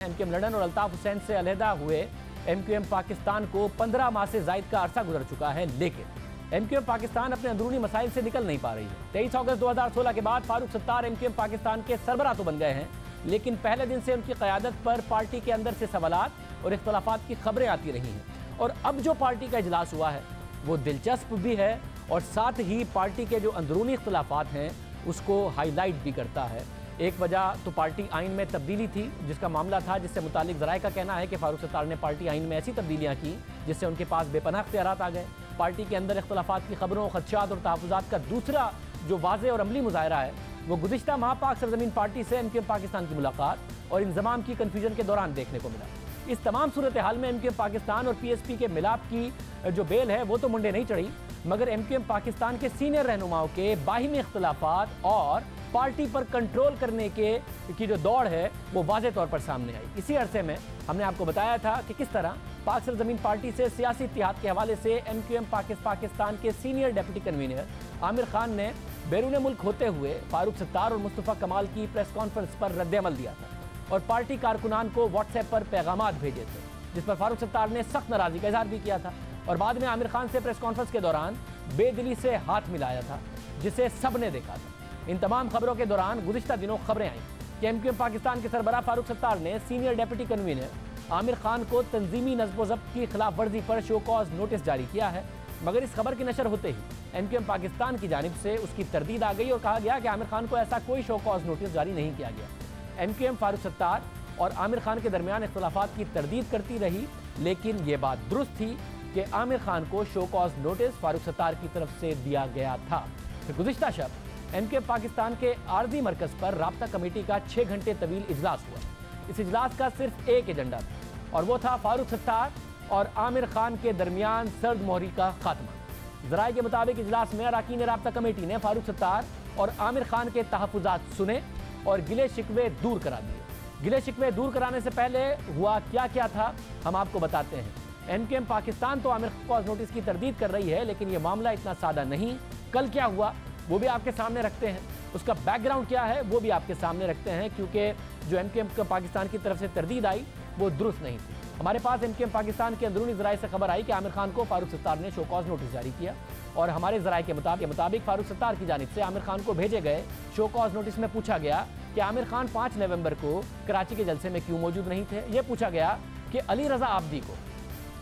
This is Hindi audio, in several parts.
एमक्यूएम लंदन और अल्ताफ हुसैन से अलहदा हुए एमक्यूएम पाकिस्तान को 15 माह से जायद का अरसा गुजर चुका है, लेकिन एमक्यूएम पाकिस्तान अपने अंदरूनी मसाइल से निकल नहीं पा रही है। 23 अगस्त 2016 के बाद फारूक सत्तार एमक्यूएम पाकिस्तान के सरबराह तो बन गए हैं, लेकिन पहले दिन से उनकी क़यादत पर पार्टी के अंदर से सवालात और इख्तलाफात की खबरें आती रही हैं। और अब जो पार्टी का इजलास हुआ है वो दिलचस्प भी है और साथ ही पार्टी के जो अंदरूनी इख्तलाफात हैं उसको हाईलाइट भी करता है। एक वजह तो पार्टी आइन में तब्दीली थी जिसका मामला था, जिससे मुतालिक ज़राए का कहना है कि फारूक सत्तार ने पार्टी आइन में ऐसी तब्दीलियाँ की जिससे उनके पास बेपनाह इख्तियारात आ गए। पार्टी के अंदर इख्तलाफात की खबरों, खदशात और तहफ़्फ़ुज़ात का दूसरा जो वाज़ेह और अमली मुज़ाहिरा है वो गुज़िश्ता माह पाक सरज़मीन पार्टी से एमक्यूएम पाकिस्तान की मुलाकात और इंज़माम की कन्फ्यूजन के दौरान देखने को मिला। इस तमाम सूरत हाल में एमक्यूएम पाकिस्तान और पीएसपी के मिलाप की जो बेल है वो तो मुंडे नहीं चढ़ी, मगर एमक्यूएम पाकिस्तान के सीनियर रहनुमाओं के बाहिमी इख्तलाफात और पार्टी पर कंट्रोल करने की जो दौड़ है वो वाज़े तौर पर सामने आई। इसी अरसे में हमने आपको बताया था कि किस तरह पाक सरज़मीन पार्टी से सियासी इत्तिहाद के हवाले से एमक्यूएम पाकिस्तान के senior deputy convener Aamir Khan ने बैरून मुल्क होते हुए फारूक सत्तार और मुस्तफ़ा कमाल की प्रेस कॉन्फ्रेंस पर रद्द-ए-अमल दिया था और पार्टी कारकुनान को व्हाट्सएप पर पैगामात भेजे थे, जिस पर फारूक सत्तार ने सख्त नाराज़गी का इजहार भी किया था और बाद में आमिर खान से प्रेस कॉन्फ्रेंस के दौरान बेदिली से हाथ मिलाया था, जिसे सब ने देखा था। इन तमाम खबरों के दौरान गुज़िश्ता दिनों खबरें आईं कि एमक्यूएम पाकिस्तान के सरबराह फारूक सत्तार ने senior deputy convener Aamir Khan को तंजीमी नज़्म व ज़ब्त की खिलाफ वर्जी पर शो कॉज नोटिस जारी किया है, मगर इस खबर की नशर होते ही एमक्यूएम पाकिस्तान की जानिब से उसकी तरदीद आ गई और कहा गया कि आमिर खान को ऐसा कोई शो कॉज नोटिस जारी नहीं किया गया। एमक्यूएम फारूक सत्तार और आमिर खान के दरमियान इख्तलाफात की तरदीद करती रही, लेकिन ये बात दुरुस्त थी कि आमिर खान को show cause notice Farooq Sattar की तरफ से दिया गया था। फिर गुज़िश्ता शब एमक्यूएम पाकिस्तान के आर्जी मरकज़ पर राब्ता कमेटी का 6 घंटे तवील इजलास हुआ। इस इजलास का सिर्फ एक एजेंडा था और वो था फारूक सत्तार और आमिर खान के दरमियान सर्द मोहरी का खात्मा। ज़राए के मुताबिक इजलास में अरकान राब्ता कमेटी ने फारूक सत्तार और आमिर खान के तहफ़्फ़ुज़ात सुने और गिले शिकवे दूर करा दिए। गिले शिकवे दूर कराने से पहले हुआ क्या क्या था हम आपको बताते हैं। एमक्यूएम पाकिस्तान तो आमिर कॉज नोटिस की तरदीद कर रही है, लेकिन यह मामला इतना सादा नहीं। कल क्या हुआ वो भी आपके सामने रखते हैं, उसका बैकग्राउंड क्या है वो भी आपके सामने रखते हैं, क्योंकि जो एमक्यूएम पाकिस्तान की तरफ से तरदीद आई वो दुरुस्त नहीं थी। हमारे पास एमक्यूएम पाकिस्तान के अंदरूनी ज़राए से खबर आई कि आमिर खान को फारूक सत्तार ने शो कॉज नोटिस जारी किया और हमारे ज़राए के मुताबिक फारूक सत्तार की जानिब से आमिर खान को भेजे गए शो कॉज नोटिस में पूछा गया कि आमिर खान 5 नवंबर को कराची के जलसे में क्यों मौजूद नहीं थे। ये पूछा गया कि अली रज़ा आब्दी को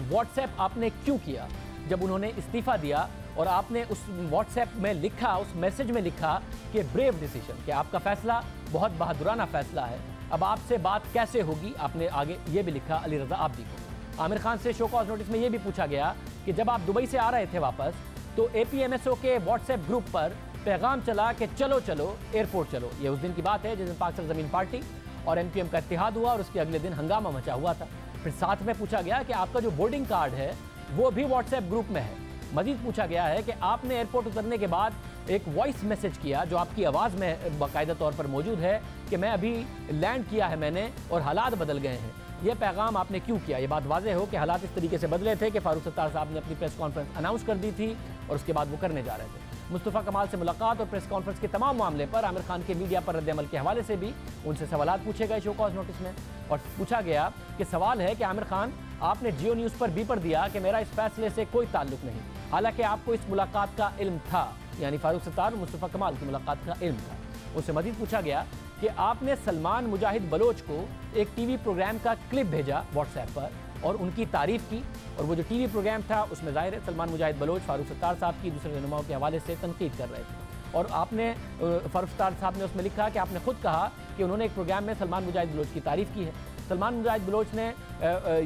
व्हाट्सएप आपने क्यों किया जब उन्होंने इस्तीफ़ा दिया, और आपने उस व्हाट्सएप में लिखा, उस मैसेज में लिखा कि ब्रेव डिसीजन, कि आपका फ़ैसला बहुत बहादुराना फ़ैसला है, अब आपसे बात कैसे होगी। आपने आगे ये भी लिखा अली रज़ा आब्दी को। आमिर खान से शो कॉज नोटिस में ये भी पूछा गया कि जब आप दुबई से आ रहे थे वापस तो APMSO के व्हाट्सएप ग्रुप पर पैगाम चला कि चलो चलो एयरपोर्ट चलो। ये उस दिन की बात है जिस दिन पाक सरज़मीन पार्टी और एमक्यूएम का इत्तिहाद हुआ और उसके अगले दिन हंगामा मचा हुआ था। फिर साथ में पूछा गया कि आपका जो बोर्डिंग कार्ड है वो भी व्हाट्सएप ग्रुप में है। मजीद पूछा गया है कि आपने एयरपोर्ट उतरने के बाद एक वॉइस मैसेज किया जो आपकी आवाज़ में बाकायदा तौर पर मौजूद है कि मैं अभी लैंड किया है मैंने और हालात बदल गए हैं। यह पैगाम आपने क्यों किया? ये बात वाज़ेह हो कि हालात इस तरीके से बदले थे कि फारूक सत्तार साहब ने अपनी प्रेस कॉन्फ्रेंस अनाउंस कर दी थी और उसके बाद वो करने जा रहे थे। मुस्तफ़ा कमाल से मुलाकात और प्रेस कॉन्फ्रेंस के तमाम मामले पर आमिर खान के मीडिया पर रद्द-ए-अमल के हवाले से भी उनसे सवालात पूछे गए शो कॉज नोटिस में, और पूछा गया कि सवाल है कि आमिर खान आपने जियो न्यूज़ पर भी पर दिया कि मेरा इस फैसले से कोई ताल्लुक नहीं, हालांकि आपको इस मुलाकात का इल्म था, यानी फारूक सत्तार और मुस्तफ़ा कमाल की मुलाकात का इल्म था। उससे मजीद पूछा गया कि आपने सलमान मुजाहिद बलोच को एक टीवी प्रोग्राम का क्लिप भेजा व्हाट्सएप पर और उनकी तारीफ़ की, और वो जो टीवी प्रोग्राम था उसमें ज़ाहिर है सलमान मुजाहिद बलोच फारूक सत्तार साहब की दूसरे रहनुमाओं के हवाले से तनकीद कर रहे थे, और आपने फारूक सत्तार साहब ने उसमें लिखा कि आपने खुद कहा कि उन्होंने एक प्रोग्राम में सलमान मुजाहिद बलोच की तारीफ़ की है। सलमान मुजाहिद बलोच ने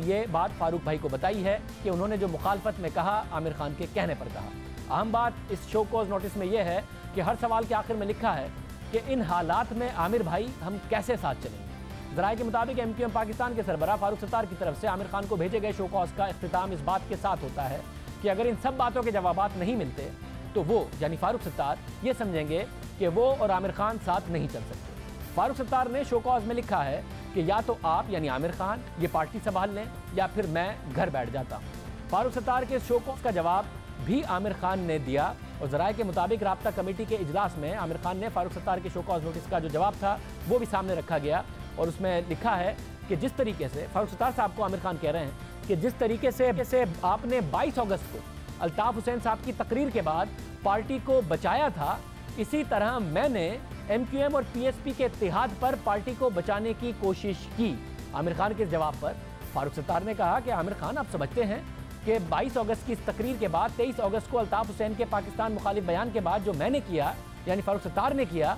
ये बात फारूक भाई को बताई है कि उन्होंने जो मुखालफत में कहा आमिर खान के कहने पर कहा। अहम बात इस शो कॉज नोटिस में यह है कि हर सवाल के आखिर में लिखा है कि इन हालात में आमिर भाई हम कैसे साथ चलेंगे। ज़राए के मुताबिक एमक्यूएम पाकिस्तान के सरबराह फारूक सत्तार की तरफ से आमिर खान को भेजे गए शो कॉज का इख्तिताम इस बात के साथ होता है कि अगर इन सब बातों के जवाबात नहीं मिलते तो वो यानी फारूक सत्तार ये समझेंगे कि वो और आमिर खान साथ नहीं चल सकते। फारूक सत्तार ने शो कॉज में लिखा है कि या तो आप यानी आमिर खान ये पार्टी संभाल लें या फिर मैं घर बैठ जाता हूँ। फारूक सत्तार के शो कॉज का जवाब भी आमिर खान ने दिया, और ज़राए के मुताबिक राब्ता कमेटी के इजलास में आमिर खान ने फारूक सत्तार के शो कॉज नोटिस का जो जवाब था वो भी सामने रखा गया, और उसमें लिखा है कि जिस तरीके से फारूक सत्तार साहब को आमिर खान कह रहे हैं कि जिस तरीके से आपने 22 अगस्त को अल्ताफ हुसैन साहब की तकरीर के बाद पार्टी को बचाया था, इसी तरह मैंने MQM और PSP के इत्तेहाद पर पार्टी को बचाने की कोशिश की। आमिर खान के जवाब पर फारूक सत्तार ने कहा कि आमिर खान, आप समझते हैं कि 22 अगस्त की तकरीर के बाद 23 अगस्त को अल्ताफ हुसैन के पाकिस्तान मुखालिफ बयान के बाद जो मैंने किया, यानी फारूक सत्तार ने किया,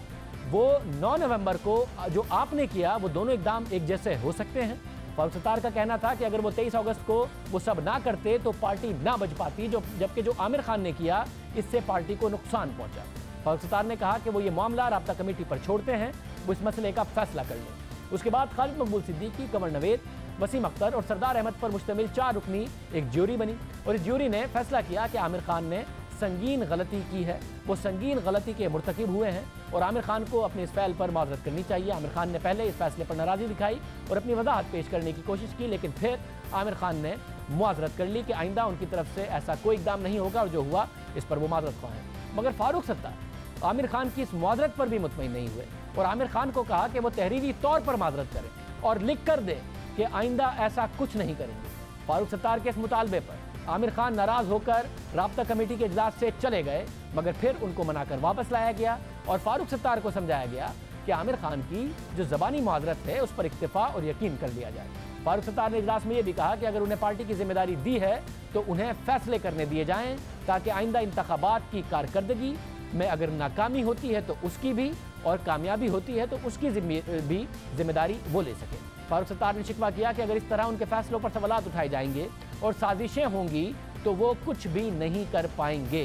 वो 9 नवंबर को जो आपने किया, वो दोनों इकदाम एक जैसे हो सकते हैं। फारूक सत्तार का कहना था कि अगर वो 23 अगस्त को वो सब ना करते तो पार्टी ना बच पाती, जबकि जो आमिर खान ने किया इससे पार्टी को नुकसान पहुंचा। फारूक सत्तार ने कहा कि वो ये मामला राब्ता कमेटी पर छोड़ते हैं, वो इस मसले का फैसला कर लें। उसके बाद खालिद मकबूल सिद्दीकी, कंवर नवेद, वसीम अख्तर और सरदार अहमद पर मुश्तमिल 4 रुकनी एक ज्यूरी बनी और इस ज्यूरी ने फैसला किया कि आमिर खान ने संगीन गलती की है, वो संगीन गलती के मुर्तकिब हुए हैं और आमिर खान को अपने इस फैल पर माजरत करनी चाहिए। आमिर खान ने पहले इस फैसले पर नाराज़गी दिखाई और अपनी वजाहत पेश करने की कोशिश की, लेकिन फिर आमिर खान ने मुआजरत कर ली कि आइंदा उनकी तरफ से ऐसा कोई इकदाम नहीं होगा और जो हुआ इस पर वो माजरत ख्वाह हैं। मगर फारूक सत्तार आमिर खान की इस मुआजरत पर भी मुतमईन नहीं हुए और आमिर खान को कहा कि वो तहरीरी तौर पर माजरत करें और लिख कर दे कि आइंदा ऐसा कुछ नहीं करेंगे। फारूक सत्तार के इस मुतालबे पर आमिर खान नाराज होकर राब्ता कमेटी के इजलास से चले गए, मगर फिर उनको मनाकर वापस लाया गया और फारूक सत्तार को समझाया गया कि आमिर खान की जो ज़बानी मुआजरत है उस पर इक्तिफा और यकीन कर लिया जाए। फारूक सत्तार ने इजलास में यह भी कहा कि अगर उन्हें पार्टी की जिम्मेदारी दी है तो उन्हें फैसले करने दिए जाएं ताकि आइंदा इंतखाबात की कारकर्दगी में अगर नाकामी होती है तो उसकी भी और कामयाबी होती है तो उसकी भी जिम्मेदारी वो ले सके। फारूक सत्तार ने शिकवा किया कि अगर इस तरह उनके फैसलों पर सवालात उठाए जाएंगे और साजिशें होंगी तो वो कुछ भी नहीं कर पाएंगे।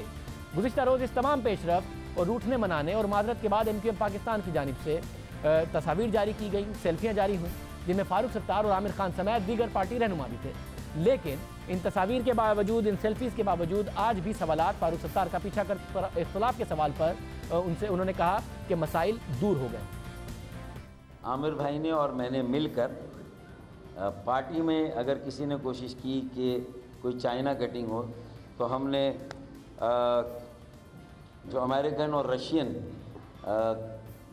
गुज़िश्ता रोज़ इस तमाम पेशरफ और रूठने मनाने और माजरत के बाद MQM पाकिस्तान की जानिब से तस्वीर जारी की गई, सेल्फियाँ जारी हुई जिनमें फारूक सत्तार और आमिर खान समेत दीगर पार्टी रहनुमा भी थे, लेकिन इन तस्वीर के बावजूद, इन सेल्फीज़ के बावजूद आज भी सवालात फारूक सत्तार का पीछा कर इख्तिलाफ के सवाल पर उन्होंने कहा कि मसाइल दूर हो गए। आमिर भाई ने और मैंने मिलकर पार्टी में अगर किसी ने कोशिश की कि कोई चाइना कटिंग हो तो हमने जो अमेरिकन और रशियन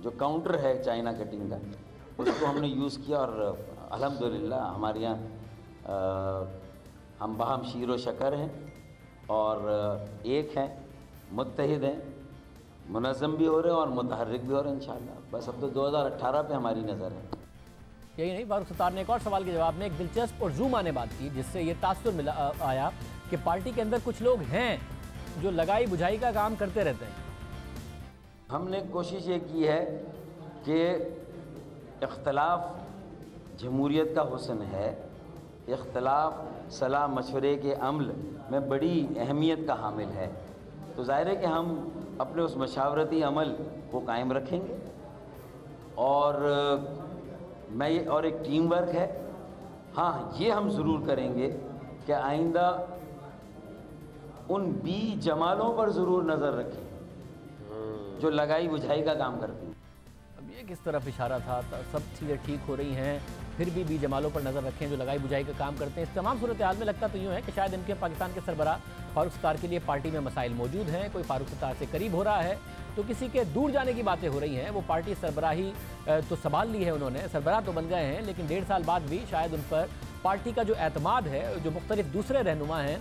जो काउंटर है चाइना कटिंग का उसको हमने यूज़ किया और अल्हम्दुलिल्लाह हमारे यहाँ हम बाहम शीर व शकर हैं और एक हैं, मुत्तहिद हैं, मुनज़्ज़म भी हो रहे हैं और मुतहर्रिक भी हो रहे हैं इंशाअल्लाह। बस अब तो 2018 पे हमारी नज़र है। यही नहीं, फारूक सत्तार ने एक और सवाल के जवाब में एक दिलचस्प और जूम आने बात की जिससे ये तासुर आया कि पार्टी के अंदर कुछ लोग हैं जो लगाई बुझाई का काम करते रहते हैं। हमने कोशिश ये की है कि इख्तलाफ जमहूरियत का हुस्न है, इख्तलाफ सलाह मशवरे के अमल में बड़ी अहमियत का हामिल है, तो ज़ाहिर है कि हम अपने उस मशावरती अमल को कायम रखेंगे और और एक टीम वर्क है। हाँ, ये हम ज़रूर करेंगे कि आइंदा उन बी जमालों पर ज़रूर नज़र रखें जो लगाई बुझाई का काम करते हैं। अब ये किस तरफ इशारा था, सब चीज़ें ठीक हो रही हैं फिर भी बी जमालों पर नज़र रखें जो लगाई बुझाई का काम करते हैं। इस तमाम सूरत हाल में लगता तो यूँ है कि शायद MQM पाकिस्तान के सरबराह फारूक सत्तार के लिए पार्टी में मसाइल मौजूद हैं, कोई फारूक सत्तार से करीब हो रहा है तो किसी के दूर जाने की बातें हो रही हैं। वो पार्टी सरबराही तो संभाल ली है उन्होंने, सरबराह तो बन गए हैं, लेकिन 1.5 साल बाद भी शायद उन पर पार्टी का जो एतमाद है, जो मुख्तलिफ दूसरे रहनुमा हैं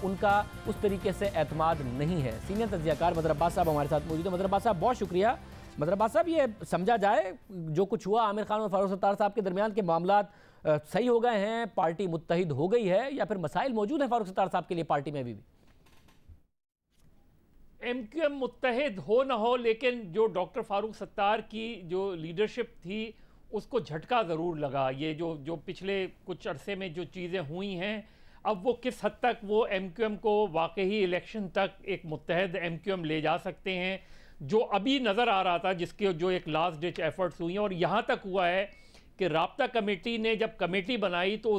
उनका उस तरीके से एतमाद नहीं है। सीनियर तज्ज़ियाकार मदर अब्बास साहब हमारे साथ मौजूद है। मदर अब्बास साहब बहुत शुक्रिया। मदर अब्बास साहब, ये समझा जाए जो कुछ हुआ आमिर खान और फारूक सत्तार साहब के दरमियान के मामलात सही हो गए हैं, पार्टी मुत्तहिद हो गई है या फिर मसाइल मौजूद हैं फारूक सत्तार साहब के लिए पार्टी में भी? MQM मुत्तहिद हो ना हो, लेकिन जो डॉक्टर फारूक सत्तार की जो लीडरशिप थी उसको झटका ज़रूर लगा। ये जो पिछले कुछ अरसे में जो चीज़ें हुई हैं, अब वो किस हद तक वो MQM को वाकई इलेक्शन तक एक मुत्तहिद MQM ले जा सकते हैं, जो अभी नज़र आ रहा था, जिसके जो एक लास्ट डिच एफर्ट्स हुई हैं। और यहाँ तक हुआ है कि राब्ता कमेटी ने जब कमेटी बनाई तो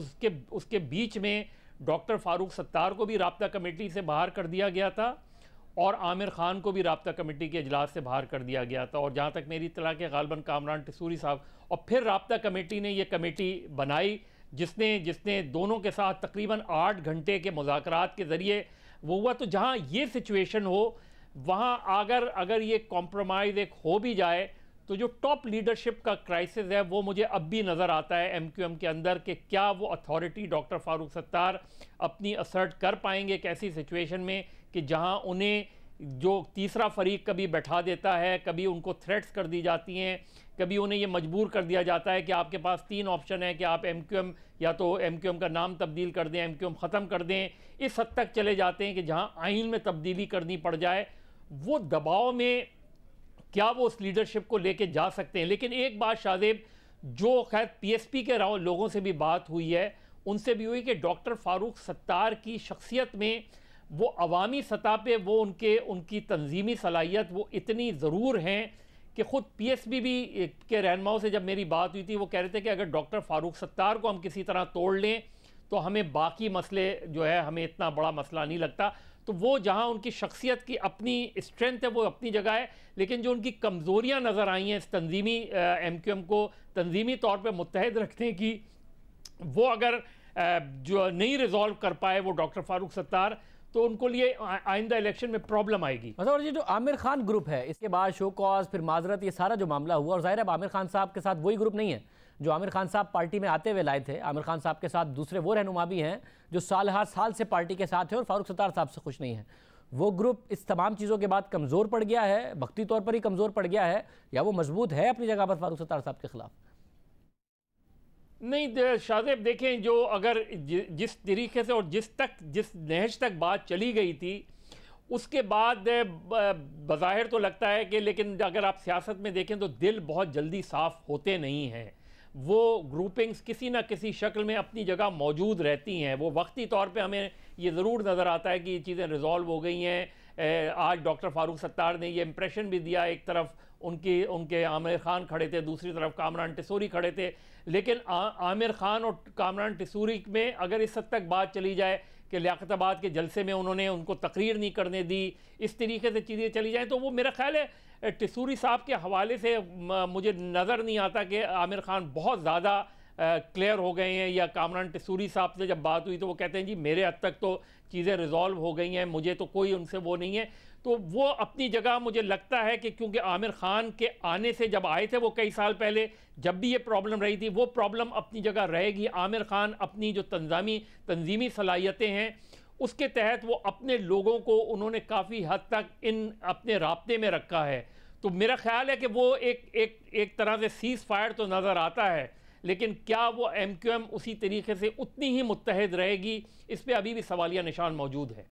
उसके बीच में डॉक्टर फारूक सत्तार को भी राब्ता कमेटी से बाहर कर दिया गया था और आमिर खान को भी राब्ता कमेटी के इजलास से बाहर कर दिया गया था। और जहाँ तक मेरी इत्तला के गालबन कामरान टिसूरी साहब, और फिर राब्ता कमेटी ने ये कमेटी बनाई जिसने दोनों के साथ तकरीबन 8 घंटे के मुज़ाकरात के ज़रिए वो हुआ। तो जहाँ ये सिचुएशन हो वहाँ अगर ये कॉम्प्रोमाइज़ एक हो भी जाए तो जो टॉप लीडरशिप का क्राइसिस है वो मुझे अब भी नज़र आता है MQM के अंदर कि क्या वो अथॉरिटी डॉक्टर फारूक सत्तार अपनी असर्ट कर पाएंगे एक ऐसी सिचुएशन में कि जहां उन्हें जो तीसरा फरीक कभी बैठा देता है, कभी उनको थ्रेट्स कर दी जाती हैं, कभी उन्हें ये मजबूर कर दिया जाता है कि आपके पास 3 ऑप्शन है कि आप MQM या तो MQM का नाम तब्दील कर दें, MQM ख़त्म कर दें, इस हद तक चले जाते हैं कि जहां आइन में तब्दीली करनी पड़ जाए। वो दबाव में क्या वो उस लीडरशिप को लेके जा सकते हैं? लेकिन एक बात शाहजेब, जो खैर PSP के लोगों से भी बात हुई है, उनसे भी हुई कि डॉक्टर फारूक सत्तार की शख्सियत में वो अवामी सतह पे वो उनकी तंजीमी सलाहियत वो इतनी ज़रूर हैं कि ख़ुद PSP भी के रहनुमाओं से जब मेरी बात हुई थी वो कह रहे थे कि अगर डॉक्टर फारूक सत्तार को हम किसी तरह तोड़ लें तो हमें बाकी मसले जो है हमें इतना बड़ा मसला नहीं लगता। तो वो जहाँ उनकी शख्सियत की अपनी स्ट्रेंथ है वो अपनी जगह है, लेकिन जो उनकी कमज़ोरियाँ नज़र आई हैं इस तंजीमी MQM को तंजीमी तौर पर मुत्तहद रखने की, वो अगर जो नहीं रिजॉल्व कर पाए वो डॉक्टर फारूक सत्तार, तो उनको लिए आइंदा इलेक्शन में प्रॉब्लम आएगी। मतलब ये जो आमिर खान ग्रुप है, इसके बाद शो कॉज, फिर माजरत, ये सारा जो मामला हुआ, और जाहिर है आमिर खान साहब के साथ वही ग्रुप नहीं है जो आमिर खान साहब पार्टी में आते हुए लाए थे। आमिर खान साहब के साथ दूसरे वो रहनुमा भी हैं जो साल हर साल से पार्टी के साथ हैं और फारूक सत्तार साहब से खुश नहीं है। वो ग्रुप इस तमाम चीज़ों के बाद कमज़ोर पड़ गया है, वक्ती तौर पर ही कमज़ोर पड़ गया है, या वो मजबूत है अपनी जगह पर फारूक सत्तार साहब के खिलाफ? नहीं शाहजेब, देखें जो अगर जिस तरीके से और जिस नहज तक बात चली गई थी उसके बाद बज़ाहिर तो लगता है कि, लेकिन अगर आप सियासत में देखें तो दिल बहुत जल्दी साफ़ होते नहीं हैं। वो ग्रुपिंग्स किसी ना किसी शक्ल में अपनी जगह मौजूद रहती हैं। वो वक्ती तौर पे हमें ये ज़रूर नज़र आता है कि ये चीज़ें रिजॉल्व हो गई हैं। आज डॉक्टर फारूक सत्तार ने ये इम्प्रेशन भी दिया, एक तरफ उनके आमिर खान खड़े थे, दूसरी तरफ कामरान टिसूरी खड़े थे, लेकिन आमिर खान और कामरान टिसूरी में अगर इस हद तक बात चली जाए कि लियाकताबाद के जलसे में उन्होंने उनको तकरीर नहीं करने दी, इस तरीके से चीज़ें चली जाएँ, तो वो मेरा ख्याल है टिसूरी साहब के हवाले से मुझे नज़र नहीं आता कि आमिर खान बहुत ज़्यादा क्लियर हो गए हैं। या कामरान टिसूरी साहब से जब बात हुई तो वो कहते हैं जी मेरे हद तक तो चीज़ें रिजॉल्व हो गई हैं, मुझे तो कोई उनसे वो नहीं है। तो वो अपनी जगह मुझे लगता है कि क्योंकि आमिर खान के आने से जब आए थे वो कई साल पहले, जब भी ये प्रॉब्लम रही थी, वो प्रॉब्लम अपनी जगह रहेगी। आमिर खान अपनी जो तंजीमी सलाहियतें हैं उसके तहत वो अपने लोगों को उन्होंने काफ़ी हद तक अपने राब्ते में रखा है। तो मेरा ख्याल है कि वो एक तरह से सीज़ फायर तो नज़र आता है, लेकिन क्या वो MQM उसी तरीके से उतनी ही मुत्तहद रहेगी, इस पर अभी भी सवालिया निशान मौजूद है।